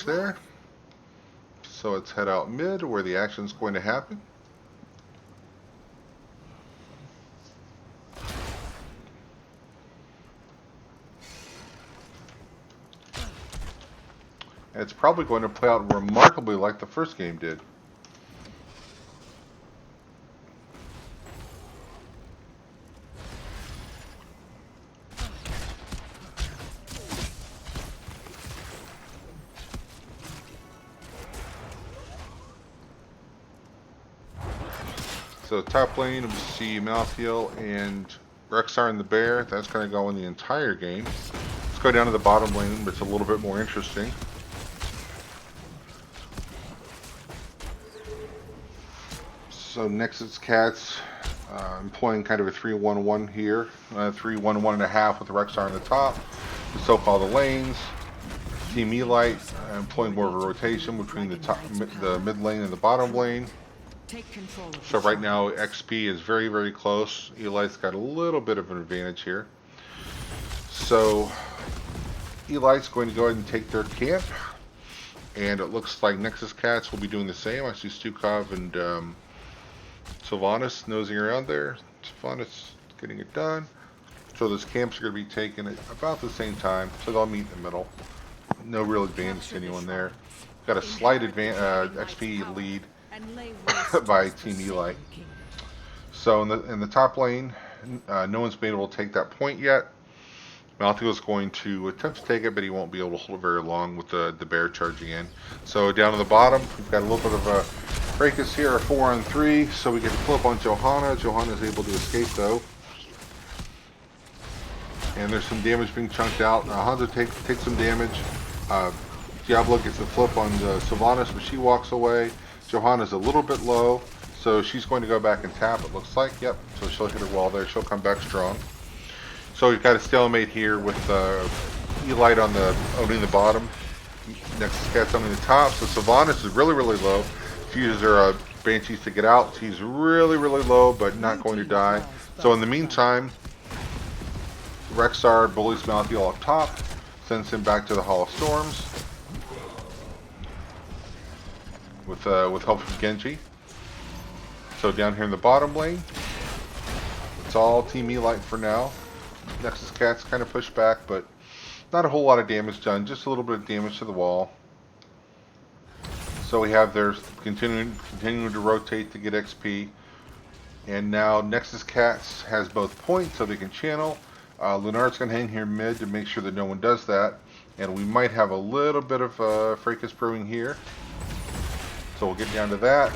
there. So let's head out mid where the action is going to happen. And it's probably going to play out remarkably like the first game did. So top lane, we see Malthael and Rexar and the Bear. That's going to go in the entire game. Let's go down to the bottom lane, which is a little bit more interesting. So Nexus Cats employing kind of a 3-1-1 here. 3-1-1.5 with Rexar on the top. The soap all the lanes. Team E-Lite employing more of a rotation between the mid lane and the bottom lane. So right now XP is very, very close. E-Lite's got a little bit of an advantage here. So E-Lite's going to go ahead and take their camp. And it looks like Nexus Cats will be doing the same. I see Stukov and Sylvanas nosing around there. Sylvanas getting it done. So those camps are going to be taken at about the same time. So they'll meet in the middle. No real advantage to anyone there. Got a slight XP lead by Team E-Lite. So in the top lane, no one's been able to take that point yet. Malthael is going to attempt to take it, but he won't be able to hold it very long with the bear charging in. So down to the bottom, we've got a little bit of a fracas here, a 4-on-3, so we get the flip on Johanna. Johanna is able to escape though. And there's some damage being chunked out. Hanzo takes some damage. Diablo gets the flip on the Sylvanas, but she walks away. Johanna's a little bit low, so she's going to go back and tap, it looks like. Yep, so she'll hit her wall there. She'll come back strong. So we've got a stalemate here with E-Lite owning the bottom. Nexus Cat's owning the top. So Sylvanas is really, really low. She uses her Banshees to get out. She's really, really low, but not going to die. So in the meantime, Rexar bullies Malthael up top, sends him back to the Hall of Storms with help from Genji. So down here in the bottom lane, it's all Team E-Lite for now. Nexus Cats kind of pushed back, but not a whole lot of damage done. Just a little bit of damage to the wall. So we have theirs continuing to rotate to get XP. And now Nexus Cats has both points, so they can channel. Lunar's going to hang here mid to make sure that no one does that. And we might have a little bit of fracas brewing here. So we'll get down to that.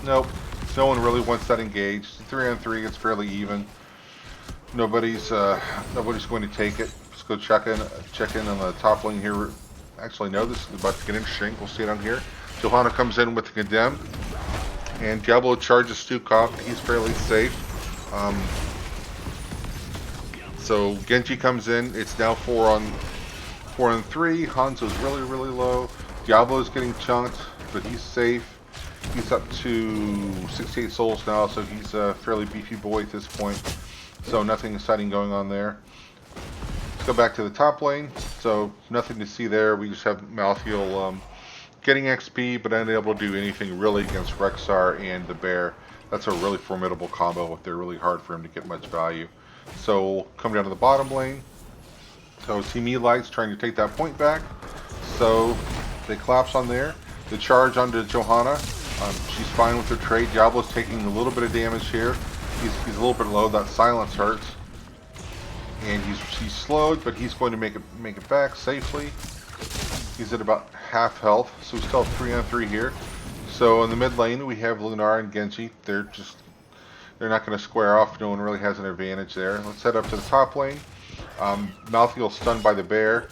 Nope. No one really wants that engaged. 3-on-3, it's fairly even. Nobody's going to take it. Let's go check in on the top lane here. Actually, no, this is about to get interesting. We'll see it on here. Johanna comes in with the Condemned. And Diablo charges Stukov. He's fairly safe. So Genji comes in. It's now 4-on-3. Hanzo's really, really low. Diablo's getting chunked, but he's safe. He's up to 68 souls now, so he's a fairly beefy boy at this point. So nothing exciting going on there. Let's go back to the top lane. So nothing to see there. We just have Malthael getting XP, but unable to do anything really against Rexar and the Bear. That's a really formidable combo. They're really hard for him to get much value. So we'll come down to the bottom lane. So Team E-Lite's trying to take that point back. So they collapse on there. The charge onto Johanna. She's fine with her trade. Diablo's taking a little bit of damage here. He's a little bit low. That silence hurts. And he's slowed, but he's going to make it back safely. He's at about half health, so we still have 3-on-3 here. So in the mid lane we have Lunar and Genji. They're not going to square off. No one really has an advantage there. Let's head up to the top lane. Malthael's stunned by the Bear,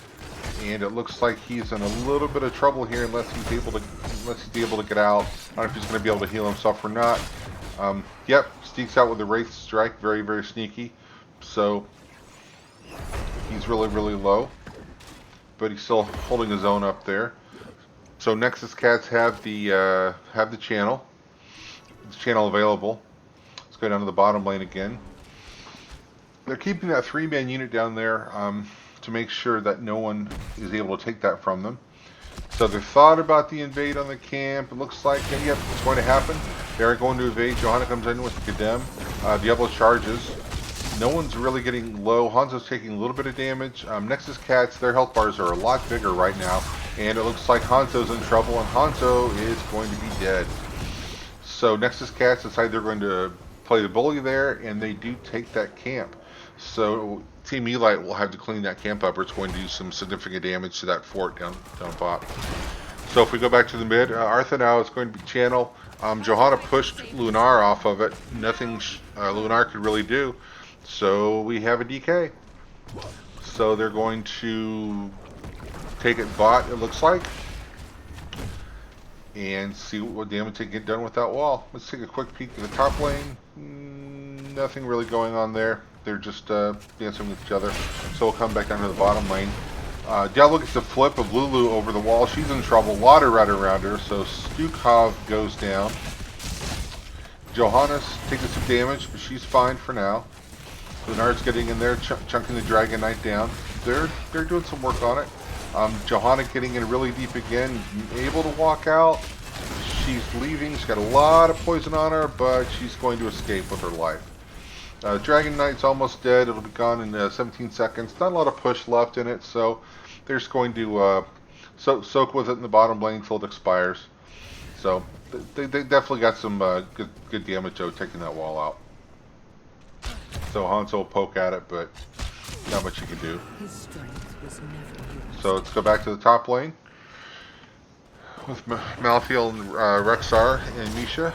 and it looks like he's in a little bit of trouble here unless he's able to get out. I don't know if he's going to be able to heal himself or not. Yep, sneaks out with the Wraith Strike, very, very sneaky. So he's really, really low, but he's still holding his own up there. So Nexus Cats have the channel available. Let's go down to the bottom lane again. They're keeping that 3-man unit down there to make sure that no one is able to take that from them. So they thought about the invade on the camp. It looks like, yep, it's going to happen. They're going to invade. Johanna comes in with the Condemn. Diablo charges. No one's really getting low. Hanzo's taking a little bit of damage. Nexus Cats, their health bars are a lot bigger right now. And it looks like Hanzo's in trouble, and Hanzo is going to be dead. So Nexus Cats decide they're going to play the bully there, and they do take that camp. So Team E-Lite will have to clean that camp up, or it's going to do some significant damage to that fort down bot. So if we go back to the mid, Artha now is going to be channel. Johanna pushed Lunar off of it. Nothing Lunar could really do. So we have a DK. So they're going to take it bot, it looks like, and see what damage they can get done with that wall. Let's take a quick peek at the top lane. Nothing really going on there. They're just dancing with each other. So we'll come back down to the bottom lane. Diablo gets a flip of Lulu over the wall. She's in trouble. A lot of red around her. So Stukov goes down. Johanna's taking some damage, but she's fine for now. Lunar's getting in there, chunking the Dragon Knight down. They're doing some work on it. Johanna getting in really deep again, able to walk out. She's leaving. She's got a lot of poison on her, but she's going to escape with her life. Dragon Knight's almost dead. It'll be gone in 17 seconds. Not a lot of push left in it, so they're just going to soak with it in the bottom lane until it expires. So they definitely got some good damage though, taking that wall out. So Hanzo will poke at it, but not much you can do. So let's go back to the top lane with Malthael and Rexar and Misha.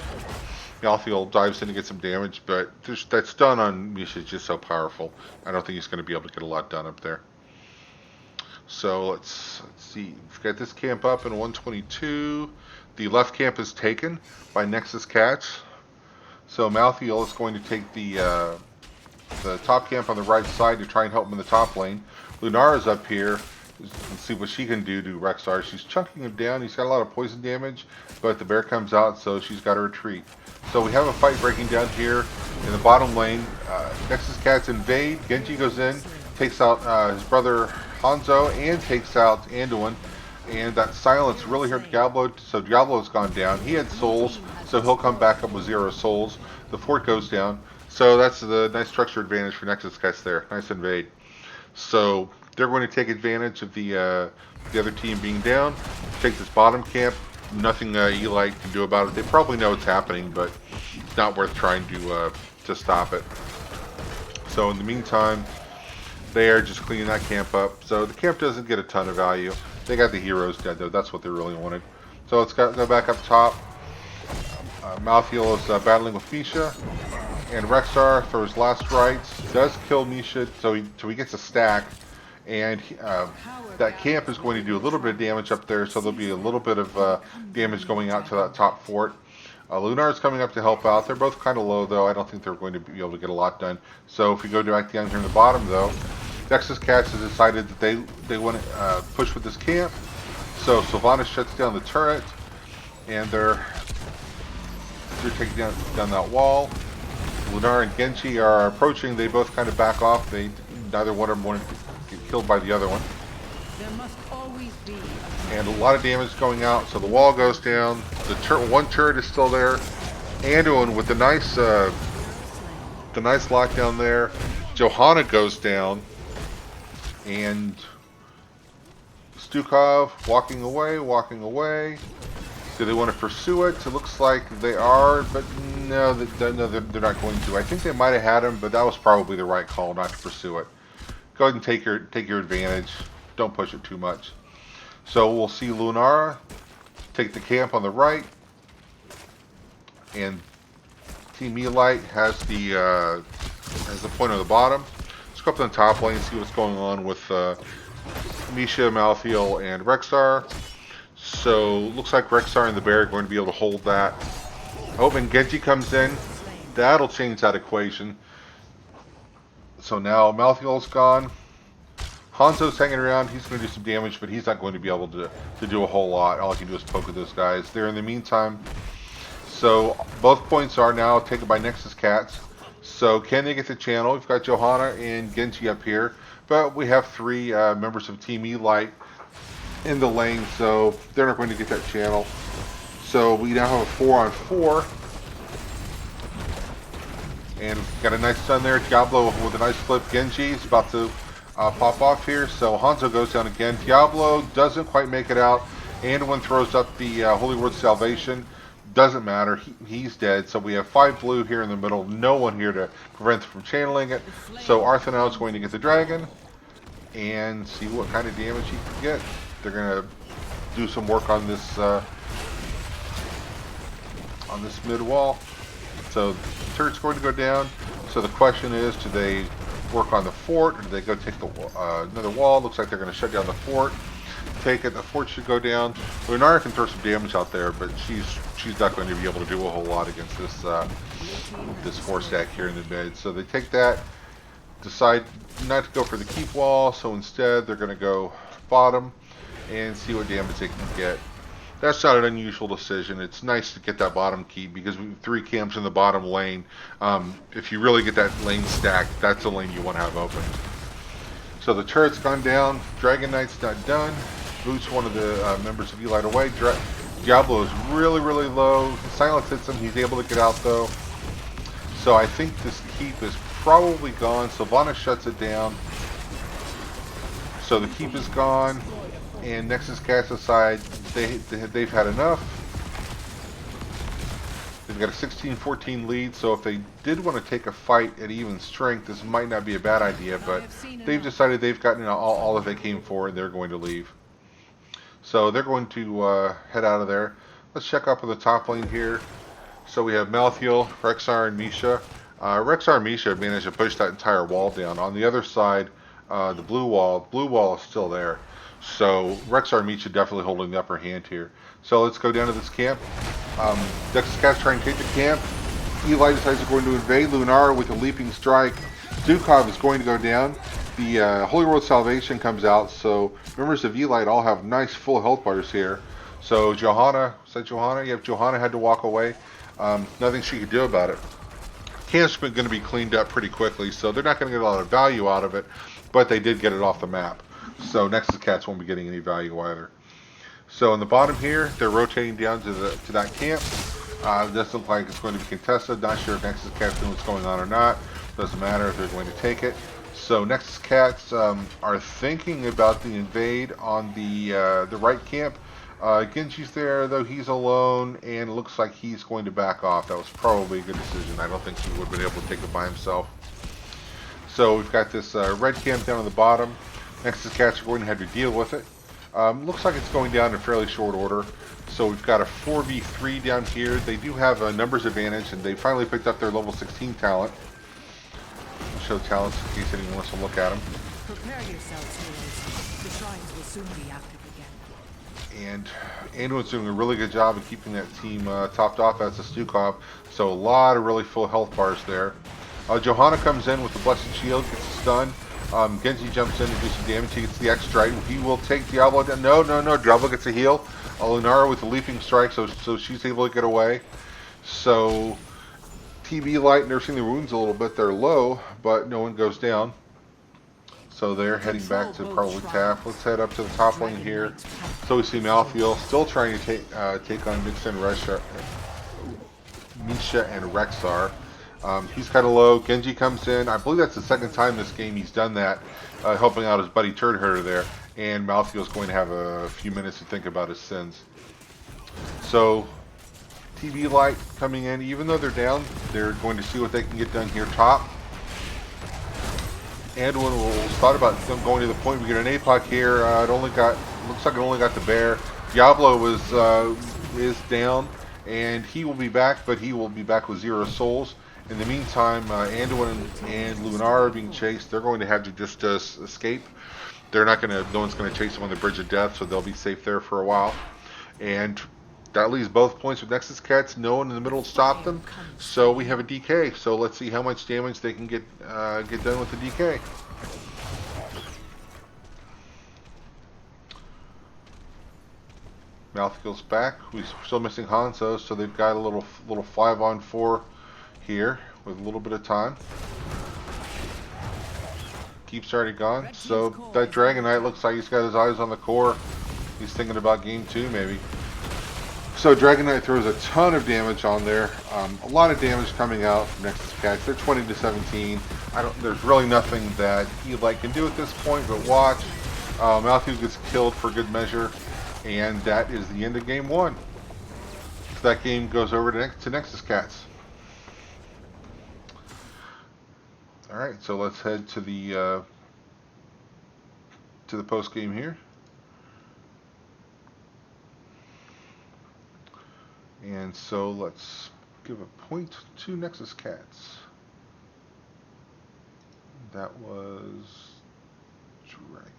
Malthael dives in to get some damage, but that stun on Misha is just so powerful. I don't think he's going to be able to get a lot done up there. So let's see. We've got this camp up in 122. The left camp is taken by Nexus Cats. So Malthael is going to take the top camp on the right side to try and help him in the top lane. Lunar is up here. Let's see what she can do to Rexar. She's chunking him down. He's got a lot of poison damage, but the bear comes out, so she's got to retreat. So we have a fight breaking down here in the bottom lane. Nexus Cats invade. Genji goes in, takes out his brother Hanzo, and takes out Anduin. And that silence really hurt Diablo, so Diablo's gone down. He had souls, so he'll come back up with 0 souls. The fort goes down. So that's the nice structure advantage for Nexus Cats there. Nice invade. So they're going to take advantage of the other team being down. Take this bottom camp. Nothing E-Lite can do about it. They probably know it's happening, but it's not worth trying to stop it. So in the meantime, they are just cleaning that camp up. So the camp doesn't get a ton of value. They got the heroes dead though. That's what they really wanted. So let's go back up top. Malthael is battling with Misha. And Rexar throws last rites, does kill Misha, so he gets a stack, and that camp is going to do a little bit of damage up there, so there'll be a little bit of damage going out to that top fort. Lunar is coming up to help out. They're both kind of low, though. I don't think they're going to be able to get a lot done. So if we go back down here in the bottom, though, Nexus Cats has decided that they want to push with this camp. So Sylvanas shuts down the turret, and they're taking down that wall. Lunar and Genji are approaching. They both kind of back off. Neither one of them wanted to get killed by the other one. There must always be and a lot of damage going out. So the wall goes down. The one turret is still there. Anduin with the nice lockdown there. Johanna goes down, and Stukov walking away. Do they want to pursue it? It looks like they are, but no, they're not going to. I think they might have had him, but that was probably the right call not to pursue it. Go ahead and take your advantage. Don't push it too much. So we'll see Lunar take the camp on the right, and Team E-Lite has the point on the bottom. Let's go up on the top lane and see what's going on with Misha, Malthael, and Rexar. So looks like Rexar and the bear are going to be able to hold that. Oh, and Genji comes in. That'll change that equation. So now Malthael's gone. Hanzo's hanging around. He's going to do some damage, but he's not going to be able to do a whole lot. All he can do is poke at those guys. There in the meantime. So both points are now taken by Nexus Cats. So can they get the channel? We've got Johanna and Genji up here. But we have 3 members of Team E-Lite in the lane, so they're not going to get that channel. So we now have a 4-on-4. And got a nice stun there. Diablo with a nice flip. Genji is about to pop off here. So Hanzo goes down again. Diablo doesn't quite make it out. Anduin throws up the Holy Word Salvation. Doesn't matter. He's dead. So we have 5 blue here in the middle. No one here to prevent them from channeling it. So Arthanel is going to get the dragon and see what kind of damage he can get. They're going to do some work on this mid wall. So the turret's going to go down. So the question is, do they work on the fort, or do they go take the another wall? Looks like they're going to shut down the fort. Take it. The fort should go down. Lunara can throw some damage out there, but she's not going to be able to do a whole lot against this this 4-stack here in the mid. So they take that, decide not to go for the keep wall. So instead, they're going to go bottom and see what damage they can get. That's not an unusual decision. It's nice to get that bottom keep because we have 3 camps in the bottom lane. If you really get that lane stacked, that's the lane you want to have open. So the turret's gone down. Dragon Knight's not done. Boots one of the members of E-Lite away. Diablo is really, really low. Silence hits him. He's able to get out though. So I think this keep is probably gone. Sylvanas shuts it down. So the keep is gone. And Nexus cast aside, they've had enough. They've got a 16-14 lead, so if they did want to take a fight at even strength, this might not be a bad idea, but they've decided they've gotten all that they came for, and they're going to leave. So they're going to head out of there. Let's check up on the top lane here. So we have Malthael, Rexxar, and Misha. Rexxar and Misha managed to push that entire wall down. On the other side, the blue wall is still there. So Rexxar and Misha definitely holding the upper hand here. So let's go down to this camp. Nexus Cat's trying to take the camp. E-Lite decides they're going to invade. Lunara with a leaping strike. Dukov is going to go down. The Holy World Salvation comes out. So members of E-Lite all have nice full health bars here. So Johanna, is that Johanna? Yep, Johanna had to walk away. Nothing she could do about it. Camp's going to be cleaned up pretty quickly, so they're not going to get a lot of value out of it, but they did get it off the map. So Nexus Cats won't be getting any value either. So in the bottom here, they're rotating down to that camp. Doesn't look like it's going to be contested. Not sure if Nexus Cats know what's going on or not. Doesn't matter if they're going to take it. So Nexus Cats are thinking about the invade on the right camp. Genji's there, though he's alone, and it looks like he's going to back off. That was probably a good decision. I don't think he would have been able to take it by himself. So we've got this red camp down at the bottom. Nexus Cats are going to have to deal with it. Looks like it's going down in fairly short order. So we've got a 4v3 down here. They do have a numbers advantage, and they finally picked up their level 16 talent. I'll show talents in case anyone wants to look at them. Prepare yourselves, heroes. The shrines will soon be active again. And Anduin's doing a really good job of keeping that team topped off as a Stukov. So a lot of really full health bars there. Johanna comes in with the Blessed Shield, gets a stun. Genji jumps in to do some damage. He gets the X strike. He will take Diablo down. No. Diablo gets a heal. Lunara with the leaping strike, so she's able to get away. So TB Light nursing the wounds a little bit. They're low, but no one goes down. So they're heading back to probably Taft. Let's head up to the top lane here. So we see Malthael still trying to take on Misha and Rexxar. He's kind of low. Genji comes in. I believe that's the second time this game he's done that, helping out his buddy Turd Herder there. And Malthael's going to have a few minutes to think about his sins. So TB Light coming in. Even though they're down, they're going to see what they can get done here top. Anduin will thought about them going to the point. We get an APOC here. Looks like it only got the bear. Diablo is down, and he will be back, but he will be back with 0 souls. In the meantime, Anduin and Lunara are being chased. They're going to have to just escape. No one's going to chase them on the Bridge of Death, so they'll be safe there for a while. And that leaves both points with Nexus Cats. No one in the middle to stop them. So we have a DK. So let's see how much damage they can get done with the DK. Malthael's back. We're still missing Hanzo, so they've got a little 5-on-4 here with a little bit of time. Keep's already gone. So that Dragon Knight looks like he's got his eyes on the core. He's thinking about game 2 maybe. So Dragon Knight throws a ton of damage on there. A lot of damage coming out from Nexus Cats. They're 20 to 17. There's really nothing that E-Lite can do at this point but watch. Matthew gets killed for good measure, and that is the end of game 1. So that game goes over to Nexus Cats. All right, so let's head to the post game here. And so let's give a point to Nexus Cats. That was Dragonshire.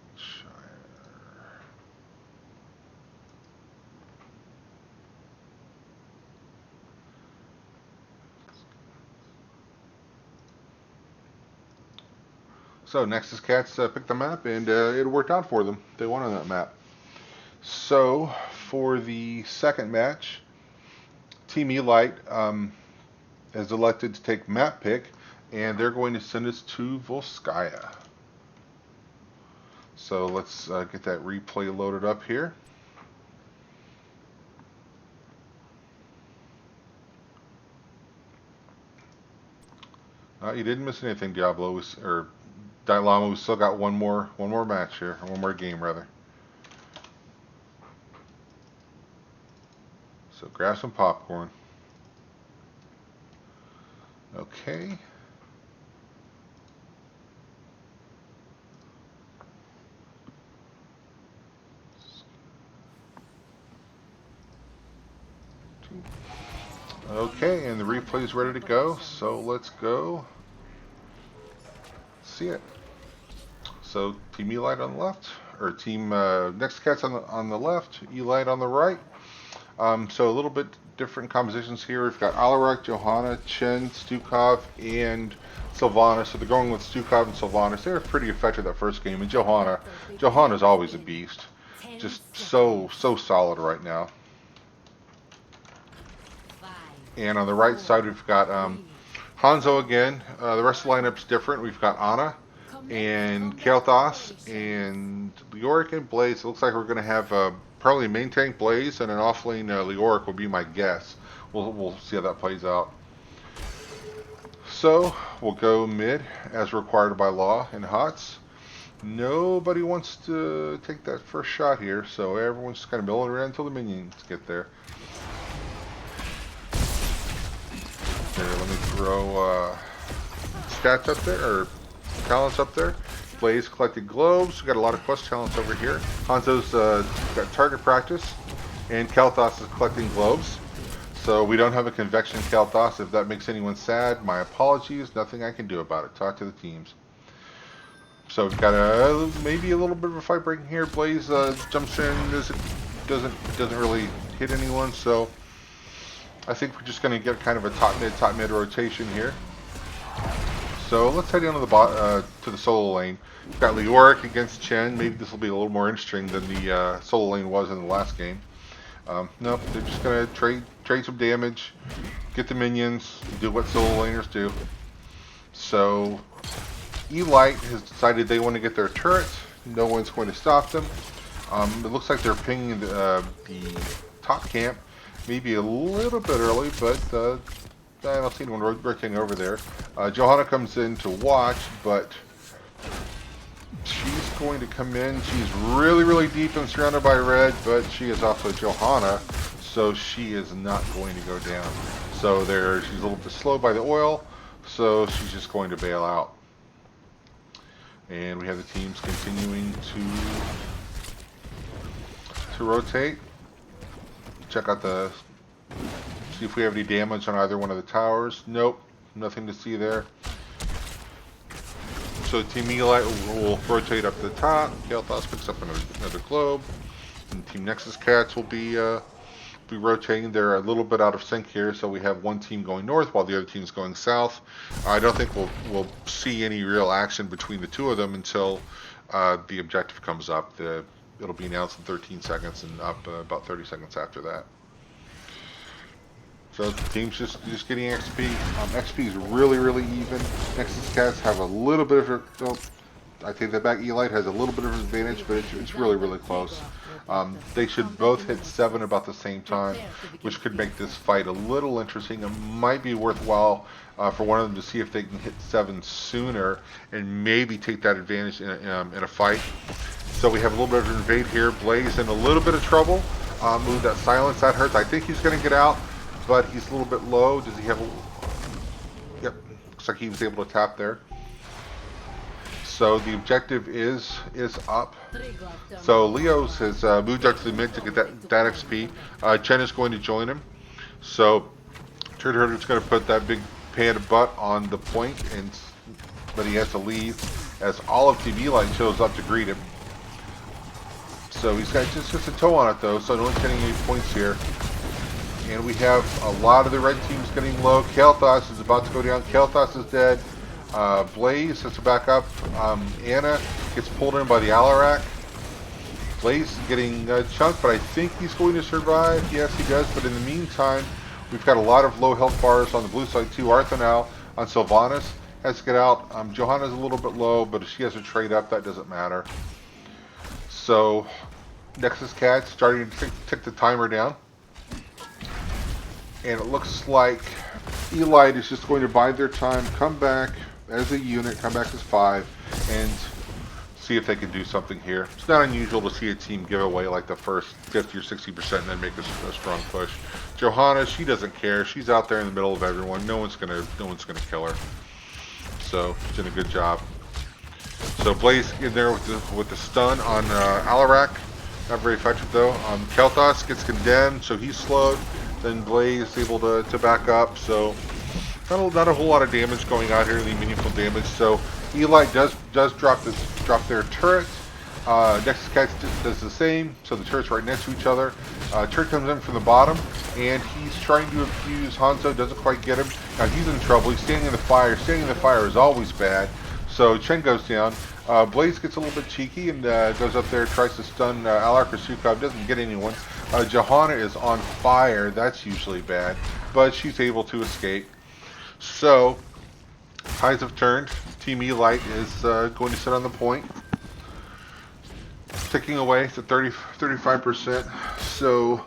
So Nexus Cats picked the map, and it worked out for them. They won on that map. So for the second match, Team E-Lite has elected to take map pick, and they're going to send us to Volskaya. So let's get that replay loaded up here. You didn't miss anything, Diablo, or Dilama. We still got one more match here, or one more game rather. So grab some popcorn. Okay. Okay, and the replay is ready to go. So let's go see it. So Team E-Lite on the left, or Team Nexus Cats on the left, E-Lite on the right. So a little bit different compositions here. We've got Alarak, Johanna, Chen, Stukov, and Sylvanas. So they're going with Stukov and Sylvanas. They were pretty effective that first game. And Johanna's always a beast. Just so solid right now. And on the right side, we've got Hanzo again. The rest of the lineup's different. We've got Ana and Kael'thas and Leoric and Blaze. It looks like we're going to have probably a main tank Blaze and an offlane Leoric will be my guess. We'll see how that plays out. So we'll go mid as required by law in HOTS. Nobody wants to take that first shot here, so everyone's just kind of milling around until the minions get there. Here, let me throw stats up there, or talents up there. Blaze collected globes. We got a lot of quest talents over here. Hanzo's got target practice, and Kael'thas is collecting globes. So we don't have a convection Kael'thas. If that makes anyone sad, my apologies. Nothing I can do about it. Talk to the teams. So we've got maybe a little bit of a fight breaking here. Blaze jumps in, doesn't really hit anyone. So I think we're just going to get kind of a top mid rotation here. So let's head down to the solo lane. We've got Leoric against Chen. Maybe this will be a little more interesting than the solo lane was in the last game. Nope, they're just going to trade some damage, get the minions, do what solo laners do. So E-Lite has decided they want to get their turrets. No one's going to stop them. It looks like they're pinging the top camp. Maybe a little bit early, but I don't see anyone rotating over there. Johanna comes in to watch, but she's going to come in. She's really deep and surrounded by red, but she is also Johanna, so she is not going to go down. So she's a little bit slow by the oil, so she's just going to bail out. And we have the teams continuing to rotate. Check out see if we have any damage on either one of the towers. Nope, nothing to see there. So Team E-Lite will rotate up to the top. Kael'thas picks up another globe, and Team Nexus Cats will be rotating. They're a little bit out of sync here, so we have one team going north while the other team is going south. I don't think we'll see any real action between the two of them until the objective comes up. It'll be announced in 13 seconds and up about 30 seconds after that. So the team's just getting XP. XP is really even. Nexus Cats have a little bit of I take that back. E-Lite has a little bit of an advantage, but it's really, really close. They should both hit 7 about the same time, which could make this fight a little interesting. It might be worthwhile for one of them to see if they can hit 7 sooner and maybe take that advantage in a fight. So we have a little bit of an invade here. Blaze in a little bit of trouble. Move that silence, that hurts. I think he's going to get out, but he's a little bit low. Does he have a... Yep, looks like he was able to tap there. So the objective is up. So Leo's has moved up to the mid to get that XP. Chen is going to join him. So Turd Herder's going to put that big panda butt on the point, but he has to leave as all of Team E-Lite shows up to greet him. So he's got just a toe on it though, so no one's getting any points here. And we have a lot of the red teams getting low. Kael'thas is about to go down. Kael'thas is dead. Blaze has to back up. Anna gets pulled in by the Alarak. Blaze is getting chunked, but I think he's going to survive. Yes, he does. But in the meantime, we've got a lot of low health bars on the blue side too. Arthanal on Sylvanas has to get out. Johanna's a little bit low, but if she has to trade up, that doesn't matter. So Nexus Cat starting to tick the timer down. And it looks like E-Lite is just going to bide their time, come back as a unit, come back as 5, and see if they can do something here. It's not unusual to see a team give away like the first 50 or 60% and then make a strong push. Johanna, she doesn't care. She's out there in the middle of everyone. No one's gonna kill her. So she's doing a good job. So Blaze in there with the stun on Alarak. Not very effective though. Kael'thas gets condemned, so he's slowed. Then Blaze is able to back up, so not a whole lot of damage going out here, any meaningful damage. So E-Lite does drop their turret. Nexus Cat does the same, so the turret's right next to each other. Turret comes in from the bottom, and he's trying to abuse Hanzo, doesn't quite get him. Now he's in trouble, he's standing in the fire. Standing in the fire is always bad. So Chen goes down. Blaze gets a little bit cheeky and goes up there, tries to stun Alark or Sukov, doesn't get anyone. Johanna is on fire, that's usually bad, but she's able to escape. So, tides have turned. Team E-Lite is going to sit on the point. Ticking away to 35%. So,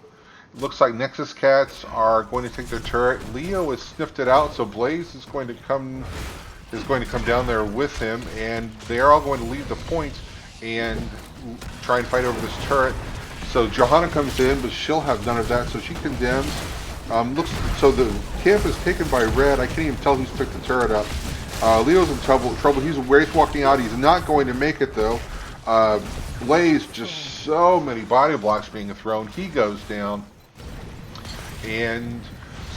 it looks like Nexus Cats are going to take their turret. Leo has sniffed it out, so Blaze is going to come down there with him, and they're all going to leave the point and try and fight over this turret. So Johanna comes in, but she'll have none of that, so she condemns. So the camp is taken by red. I can't even tell who's picked the turret up. Leo's in trouble. He's wraith walking out. He's not going to make it though. Blaze, just so many body blocks being thrown. He goes down, and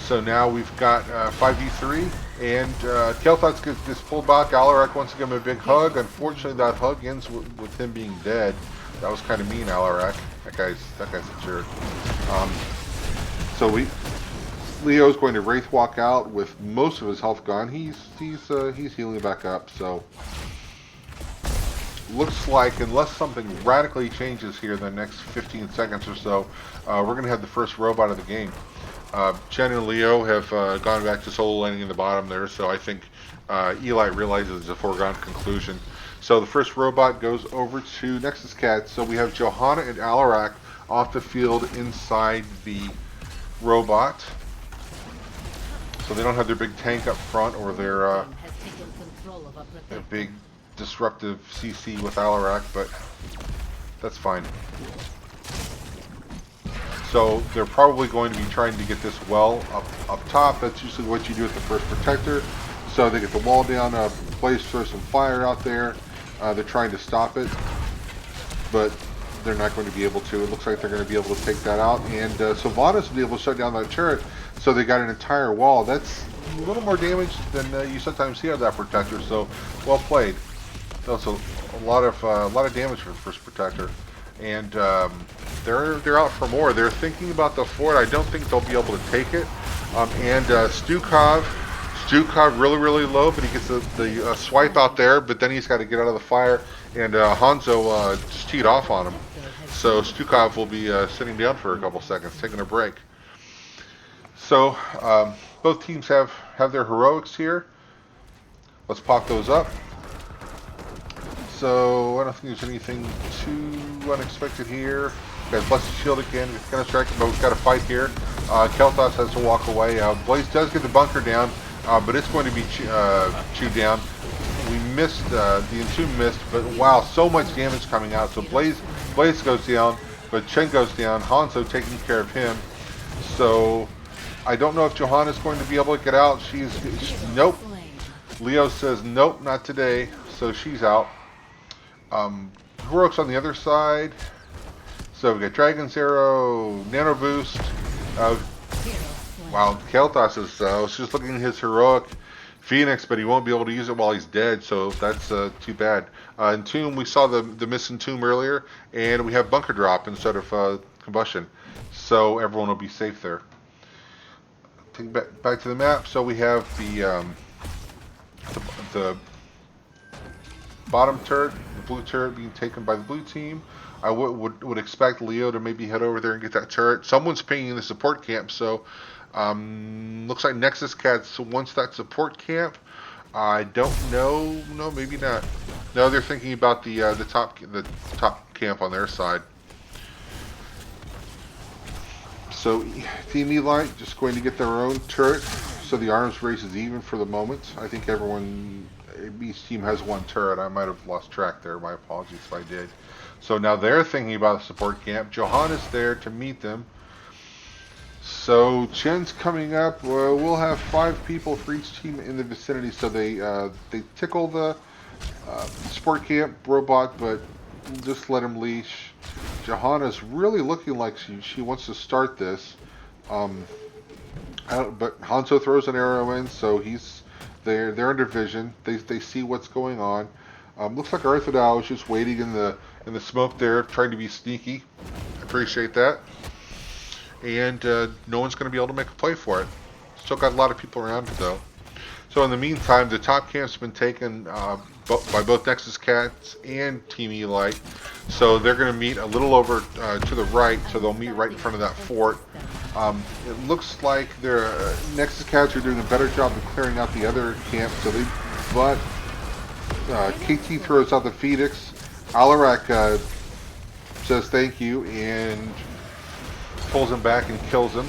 so now we've got 5v3. And Kael'thas gets pulled back. Alarak wants to give him a big hug. Unfortunately, that hug ends with him being dead. That was kind of mean, Alarak. That guy's a jerk. So Leo's going to wraith walk out with most of his health gone. He's healing back up. So looks like unless something radically changes here in the next 15 seconds or so, we're going to have the first robot of the game. Chen and Leo have gone back to solo laning in the bottom there, so I think E-Lite realizes it's a foregone conclusion. So the first robot goes over to Nexus Cat. So we have Johanna and Alarak off the field inside the robot. So they don't have their big tank up front or their big disruptive CC with Alarak, but that's fine. So they're probably going to be trying to get this well up top. That's usually what you do with the first protector. So they get the wall down, Blaze throws some fire out there. They're trying to stop it, but they're not going to be able to. It looks like they're going to be able to take that out. And Sylvanas will be able to shut down that turret. So they got an entire wall. That's a little more damage than you sometimes see out of that protector. So well played. That's a lot of damage for the first protector. And they're out for more. They're thinking about the fort. I don't think they'll be able to take it. And Stukov really low, but he gets the swipe out there, but then he's got to get out of the fire, and Hanzo just teed off on him. So Stukov will be sitting down for a couple seconds, taking a break. So both teams have their heroics here. Let's pop those up. So I don't think there's anything too unexpected here. Got Blessed Shield again. We're gonna strike, but we've got a fight here. Kel'Thas has to walk away. Blaze does get the bunker down, but it's going to be chewed down. We missed, the Entomb missed, but wow, so much damage coming out. So Blaze goes down, but Chen goes down. Hanzo taking care of him. So I don't know if Johanna's going to be able to get out. Nope. Leo says nope, not today. So she's out. Heroic's on the other side. So we got Dragon's Arrow, Nano Boost. Wow, Kel'Thas is was just looking at his heroic Phoenix, but he won't be able to use it while he's dead, so that's too bad. Entomb, we saw the missing Entomb earlier, and we have Bunker Drop instead of Combustion, so everyone will be safe there. Take back to the map. So we have the bottom turret, the blue turret, being taken by the blue team. I would expect Leo to maybe head over there and get that turret. Someone's pinging the support camp, so looks like Nexus Cats wants that support camp. I don't know. No, maybe not. No, they're thinking about the top camp on their side. So Team E-Lite just going to get their own turret. So the arms race is even for the moment. I think each team has one turret. I might have lost track there. My apologies if I did. So now they're thinking about a support camp. Johanna's there to meet them. So Chen's coming up. We'll have 5 people for each team in the vicinity. So they tickle the support camp robot, but just let him leash. Johanna's really looking like she wants to start this. But Hanzo throws an arrow in, so they're under vision. They see what's going on. Looks like Arthur is just waiting in the smoke there, trying to be sneaky. I appreciate that. And no one's going to be able to make a play for it. Still got a lot of people around it though. So in the meantime, the top camp's been taken by both Nexus Cats and Team E-Lite. So they're going to meet a little over to the right, so they'll meet right in front of that fort. It looks like their Nexus Cats are doing a better job of clearing out the other camp. But KT throws out the Phoenix. Alarak says thank you and pulls him back and kills him.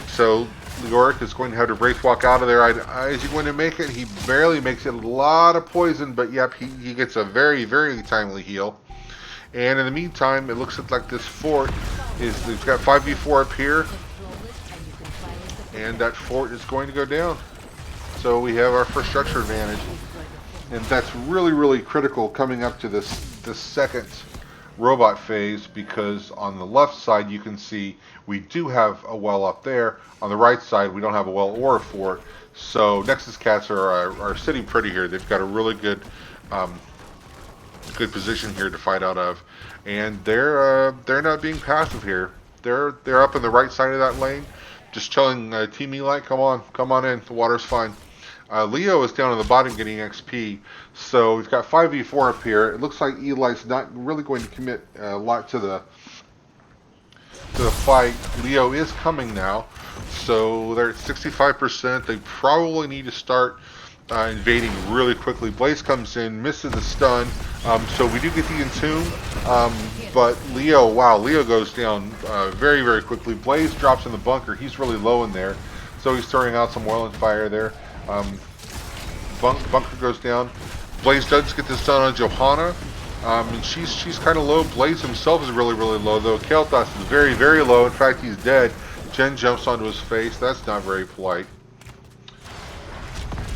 So Leoric is going to have to Wraith Walk out of there. Is he going to make it? He barely makes it. A lot of poison, but yep, he gets a very, very timely heal. And in the meantime, it looks like this fort it's got 5v4 up here, and that fort is going to go down. So we have our first structure advantage, and that's really, really critical coming up to this second robot phase, because on the left side you can see we do have a well up there. On the right side we don't have a well or a fort. So Nexus Cats are sitting pretty here. They've got a really good position here to fight out of, and they're not being passive here. They're up in the right side of that lane, just telling Team E-Lite, come on in, the water's fine. Leo is down on the bottom getting XP, so we've got 5v4 up here. It looks like E-Lite's not really going to commit a lot to the fight. Leo is coming now, so they're at 65%. They probably need to start invading really quickly. Blaze comes in, misses the stun, so we do get the Entomb, but Leo goes down very, very quickly. Blaze drops in the bunker. He's really low in there, so he's throwing out some oil and fire there. Bunker goes down. Blaze does get this done on Johanna, and she's kind of low. Blaze himself is really, really low, though. Kel'Thas is very, very low. In fact, he's dead. Jen jumps onto his face. That's not very polite.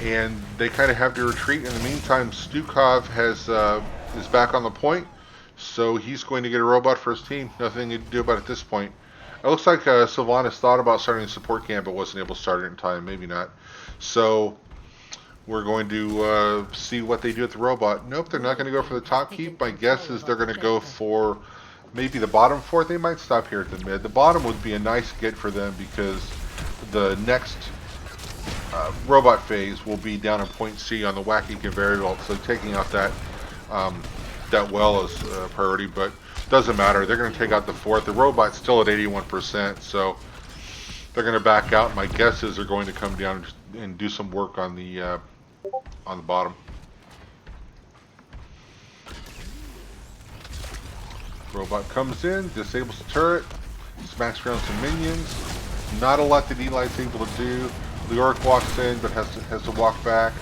And they kind of have to retreat. In the meantime, Stukov is back on the point, so he's going to get a robot for his team. Nothing to do about it at this point. It looks like Sylvanas thought about starting a support camp, but wasn't able to start it in time. Maybe not. So we're going to see what they do with the robot. Nope, they're not going to go for the top keep. My guess is they're going to go for maybe the bottom fort. They might stop here at the mid. The bottom would be a nice get for them, because the next robot phase will be down in point C on the wacky conveyor belt, so taking out that well is a priority, but doesn't matter. They're going to take out the fort. The robot's still at 81%, so they're going to back out. My guess is they're going to come down and do some work on the bottom. Robot comes in, disables the turret, smacks around some minions. Not a lot that E-Lite's able to do. Leoric walks in, but has to walk back.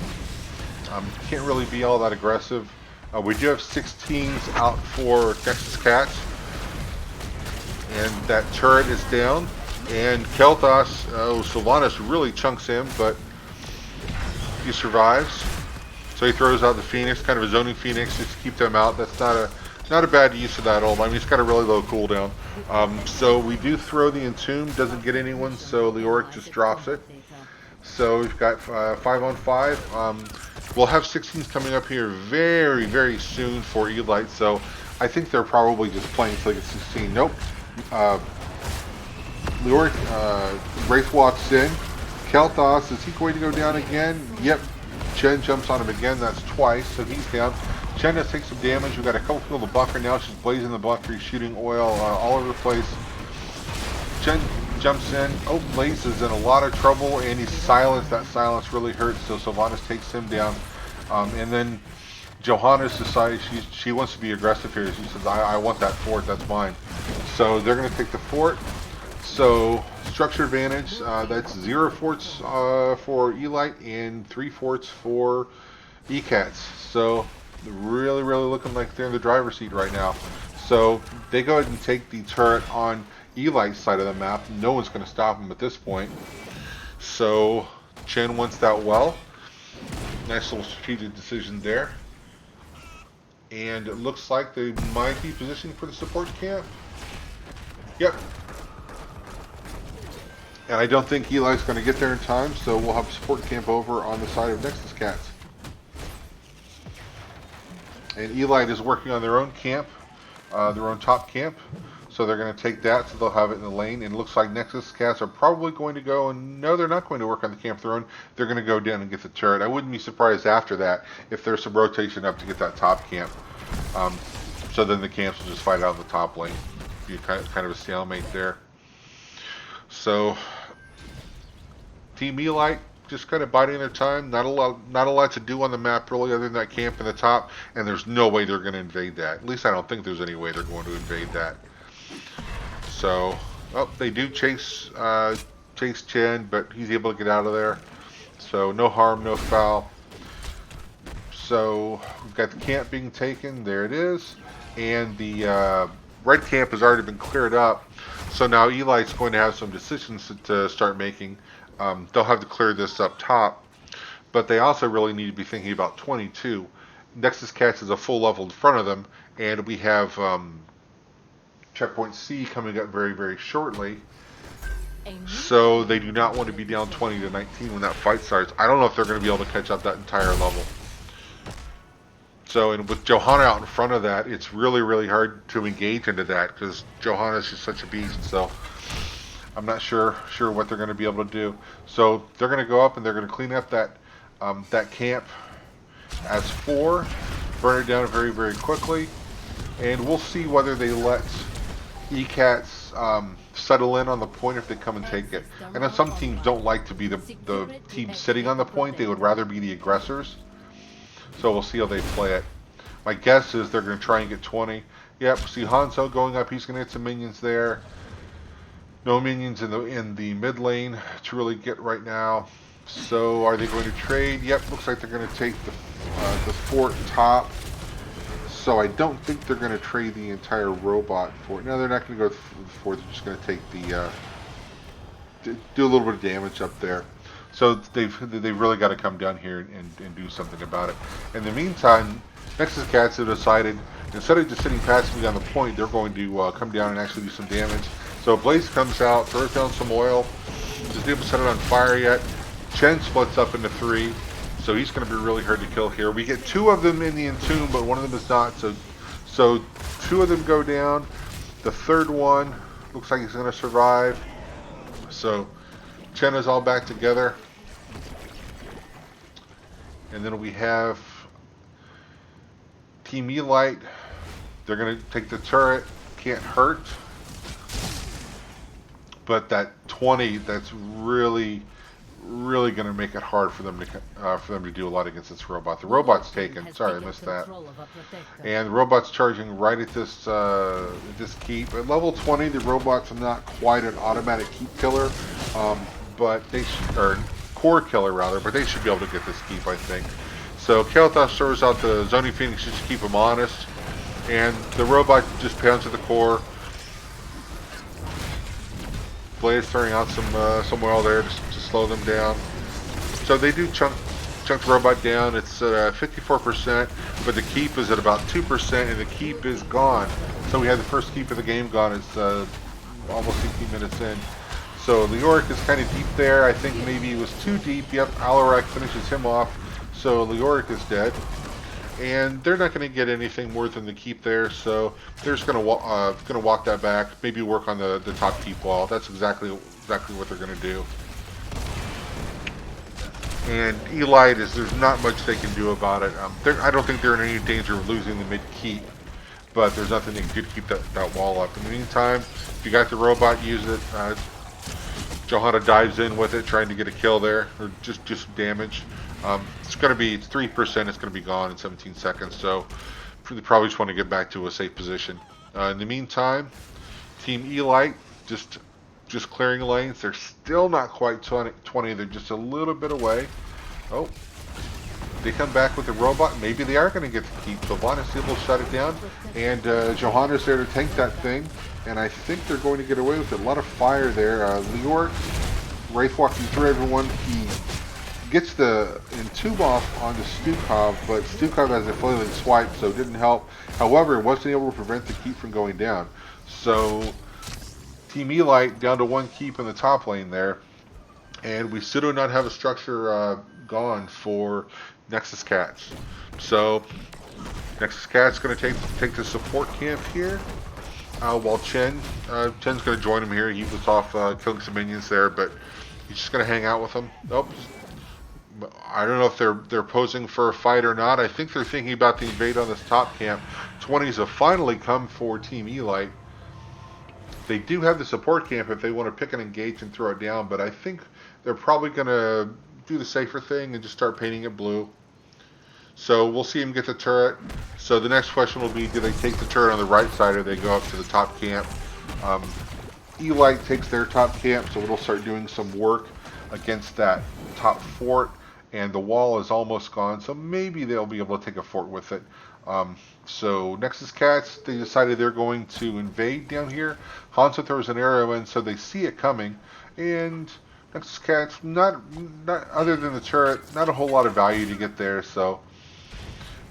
Can't really be all that aggressive. We do have 16s out for Nexus Cats. And that turret is down. And Kel'Thas, Sylvanas really chunks him, but he survives. So he throws out the Phoenix, kind of a zoning Phoenix, just to keep them out. That's not a bad use of that ult. I mean, it's got a really low cooldown. So we do throw the Entomb, doesn't get anyone, so Leoric just drops it. So we've got 5 on 5. We'll have 16s coming up here very, very soon for E-Lite, so I think they're probably just playing until they get 16. Nope. Leoric, Wraith walks in. Kel'Thas, is he going to go down again? Yep. Chen jumps on him again, that's twice, so he's down. Chen does take some damage. We've got a couple people in the bunker now. She's blazing the bunker, he's shooting oil all over the place. Chen jumps in. Oh, Blaze is in a lot of trouble, and he's silenced. That silence really hurts, so Sylvanas takes him down. And then Johannes decides she wants to be aggressive here. She says, I want that fort, that's mine. So they're going to take the fort. So structure advantage, that's 0 forts for E-Lite and 3 forts for E-Cats. So really, really looking like they're in the driver's seat right now. So they go ahead and take the turret on E-Lite's side of the map. No one's going to stop them at this point. So Chen wants that well. Nice little strategic decision there. And it looks like they might be positioning for the support camp. Yep. And I don't think E-Lite's going to get there in time, so we'll have support camp over on the side of Nexus Cats. And E-Lite is working on their own camp, their own top camp. So they're going to take that, so they'll have it in the lane. And it looks like Nexus Cats are probably going to go, and no, they're not going to work on the camp of their own. They're going to go down and get the turret. I wouldn't be surprised after that if there's some rotation up to get that top camp. So then the camps will just fight out in the top lane. Be kind of a stalemate there. So Team E-Lite just kind of biding their time. Not a lot to do on the map really, other than that camp in the top. And there's no way they're going to invade that. At least I don't think there's any way they're going to invade that. So, oh, they do chase Chen, but he's able to get out of there. So no harm, no foul. So we've got the camp being taken. There it is, and the red camp has already been cleared up. So now E-Lite's going to have some decisions to start making. They'll have to clear this up top, but they also really need to be thinking about 22. Nexus Cats is a full level in front of them, and we have checkpoint C coming up very, very shortly. So they do not want to be down 20 to 19 when that fight starts. I don't know if they're going to be able to catch up that entire level. So, and with Johanna out in front of that, it's really, really hard to engage into that because Johanna is just such a beast. So I'm not sure what they're going to be able to do. So they're going to go up and they're going to clean up that that camp as 4, burn it down very, very quickly, and we'll see whether they let E-Cats settle in on the point if they come and take it. I know some teams don't like to be the team sitting on the point. They would rather be the aggressors. So we'll see how they play it. My guess is they're going to try and get 20. Yep, see Hanzo going up. He's going to get some minions there. No minions in the mid lane to really get right now. So are they going to trade? Yep, looks like they're going to take the fort top. So I don't think they're going to trade the entire robot fort. No, they're not going to go for the fort. They're just going to take the do a little bit of damage up there. So they've really got to come down here and do something about it. In the meantime, Nexus Cats have decided, instead of just sitting passively on the point, they're going to come down and actually do some damage. So Blaze comes out, throws down some oil, doesn't even set it on fire yet. Chen splits up into 3, so he's going to be really hard to kill here. We get 2 of them in the Entomb, but one of them is not, so 2 of them go down. The third one looks like he's going to survive. So Chen is all back together. And then we have Team E-Lite. They're going to take the turret. Can't hurt. But that 20, that's really, really going to make it hard for them to do a lot against this robot. The robot's taken. Sorry, I missed that. And the robot's charging right at this keep. At level 20, the robot's not quite an automatic keep killer, but they or core killer rather. But they should be able to get this keep, I think. So Kael'thas throws out the Zoning Phoenix just to keep him honest, and the robot just pounds at the core. Blaze throwing out some oil there to slow them down. So they do chunk the robot down. It's at 54%, but the keep is at about 2%, and the keep is gone. So we had the first keep of the game gone. It's almost 18 minutes in. So Leoric is kind of deep there. I think maybe he was too deep. Yep, Alarak finishes him off. So Leoric is dead. And they're not going to get anything more than the keep there, so they're just going to walk that back, maybe work on the top keep wall. That's exactly what they're going to do. And E-Lite there's not much they can do about it. I don't think they're in any danger of losing the mid keep, but there's nothing they can do to keep that wall up. In the meantime, if you got the robot, use it. Johanna dives in with it, trying to get a kill there, or just damage. It's 3%, it's going to be gone in 17 seconds, so they probably just want to get back to a safe position. In the meantime, Team E-Lite just clearing lanes. They're still not quite 20, they're just a little bit away. Oh, they come back with the robot. Maybe they are going to get the keep, so Von is able to shut it down, and Johanna's there to tank that thing, and I think they're going to get away with it. A lot of fire there. Leoric, Wraith walking through everyone. He gets the Entube off onto Stukov, but Stukov has a flailing swipe, so it didn't help. However, it wasn't able to prevent the keep from going down. So Team E-Lite down to one keep in the top lane there, and we still do not have a structure gone for Nexus Cats. So Nexus Cat's going to take the support camp here, while Chen's going to join him here. He was off killing some minions there, but he's just going to hang out with them. Nope. I don't know if they're posing for a fight or not. I think they're thinking about the invade on this top camp. 20s have finally come for Team E-Lite. They do have the support camp if they want to pick and engage and throw it down, but I think they're probably going to do the safer thing and just start painting it blue. So we'll see him get the turret. So the next question will be, do they take the turret on the right side or they go up to the top camp? E-Lite takes their top camp, so it'll start doing some work against that top fort. And the wall is almost gone, so maybe they'll be able to take a fort with it. So Nexus Cats, they decided they're going to invade down here. Hanzo throws an arrow in, so they see it coming. And Nexus Cats, not other than the turret, not a whole lot of value to get there. So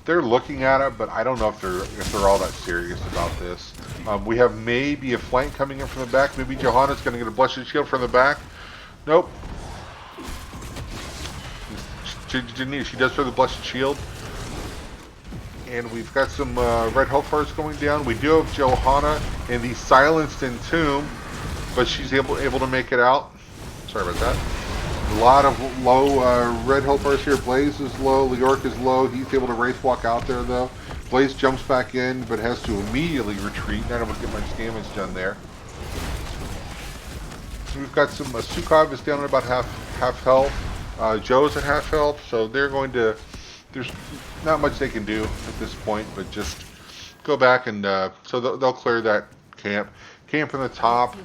they're looking at it, but I don't know if they're all that serious about this. We have maybe a flank coming in from the back. Maybe Johanna's going to get a blessed shield from the back. Nope. She does throw the blessed shield, and we've got some red health bars going down. We do have Johanna in the silenced Entomb, but she's able to make it out. Sorry about that. A lot of low red health bars here. Blaze is low. Leoric is low. He's able to wraith walk out there though. Blaze jumps back in, but has to immediately retreat. Not able to get much damage done there. We've got some Stukov is down at about half health. Joe's at half health, so they're going to. There's not much they can do at this point, but just go back and so they'll clear that camp. Camp in the top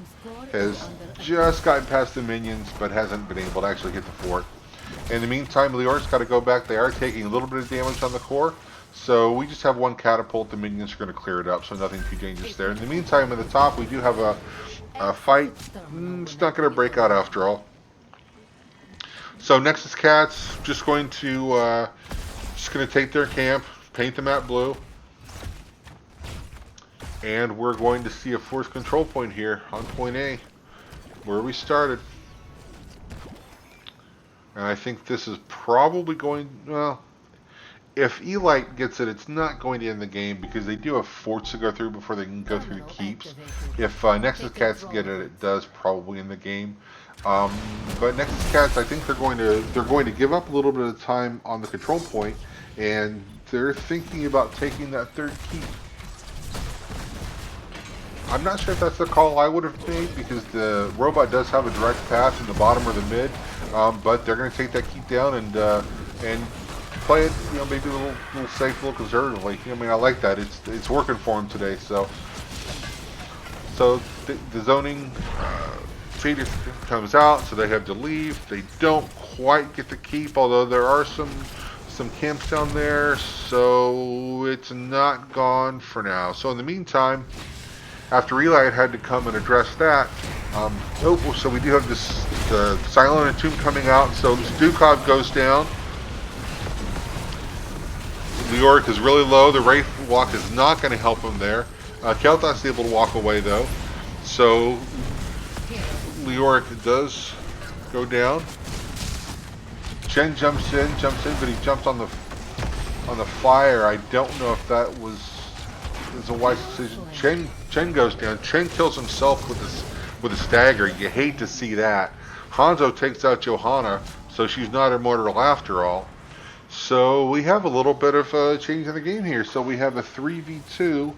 has just gotten past the minions, but hasn't been able to actually hit the fort. In the meantime, Leoric's got to go back. They are taking a little bit of damage on the core, so we just have one catapult. The minions are going to clear it up, so nothing too dangerous there. In the meantime, in the top, we do have a fight. It's not going to break out after all. So Nexus Cats just going to take their camp, paint the map blue, and we're going to see a force control point here on point A, where we started. And I think this is probably going, well, if E-Lite gets it, it's not going to end the game because they do have forts to go through before they can go through the keeps. If Nexus Cats get it, it does probably end the game. But Nexus Cats, I think they're going to give up a little bit of time on the control point, and they're thinking about taking that third keep. I'm not sure if that's the call I would have made, because the robot does have a direct path in the bottom or the mid, but they're going to take that keep down and play it, you know, maybe a little safe, a little conservatively. I mean, I like that. It's working for him today. So the zoning feeder comes out, so they have to leave. They don't quite get to keep, although there are some camps down there, so it's not gone for now. So in the meantime, after E-Lite had to come and address that, so we do have the Silent Entomb coming out, so Stukov goes down. Leoric is really low. The Wraith Walk is not going to help him there. Kel'Thas is able to walk away though, so Leoric does go down. Chen jumps in, but he jumped on the fire. I don't know if that was a wise decision. Chen goes down. Chen kills himself with a stagger. You hate to see that. Hanzo takes out Johanna, so she's not immortal after all. So we have a little bit of a change in the game here. So we have a 3v2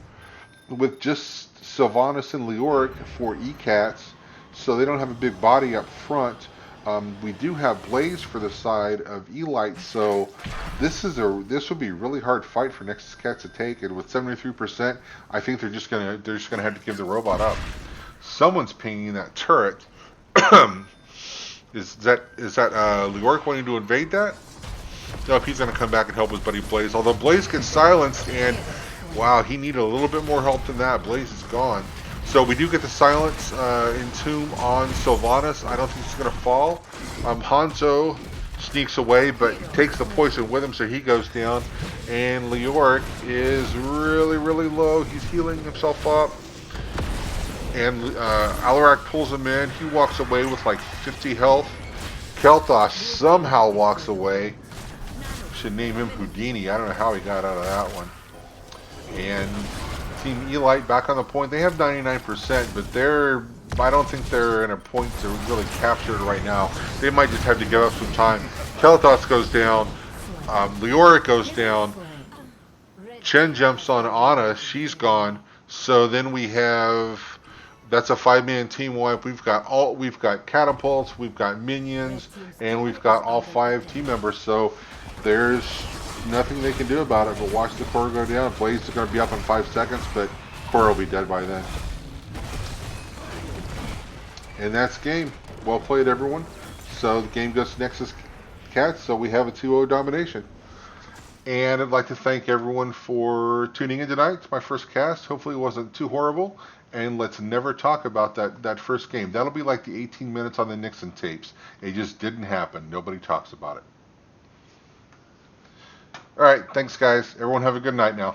with just Sylvanas and Leoric for E-Cats, so they don't have a big body up front. We do have Blaze for the side of E-Lite, so this would be a really hard fight for Nexus Cats to take. And with 73%, I think they're just gonna have to give the robot up. Someone's pinging that turret. Is that Leoric wanting to invade that? Nope, he's gonna come back and help his buddy Blaze. Although Blaze gets silenced, and wow, he needed a little bit more help than that. Blaze is gone. So we do get the Silence Entomb on Sylvanas. I don't think he's going to fall. Hanzo sneaks away, but takes the poison with him, so he goes down. And Leoric is really, really low. He's healing himself up. And Alarak pulls him in. He walks away with like 50 health. Kel'Thas somehow walks away. Should name him Houdini. I don't know how he got out of that one. And Team E-Lite back on the point. They have 99%, but I don't think they're in a point to really capture it right now. They might just have to give up some time. Kel'Thas goes down. Leoric goes down. Chen jumps on Ana. She's gone. So then we have, that's a 5-man team wipe. We've got catapults, we've got minions, and we've got all 5 team members. So there's nothing they can do about it but watch the core go down. Blaze is going to be up in 5 seconds, but core will be dead by then. And that's game. Well played, everyone. So the game goes to Nexus Cats, so we have a 2-0 domination. And I'd like to thank everyone for tuning in tonight. It's my first cast. Hopefully it wasn't too horrible. And let's never talk about that first game. That'll be like the 18 minutes on the Nixon tapes. It just didn't happen. Nobody talks about it. All right, thanks, guys. Everyone have a good night now.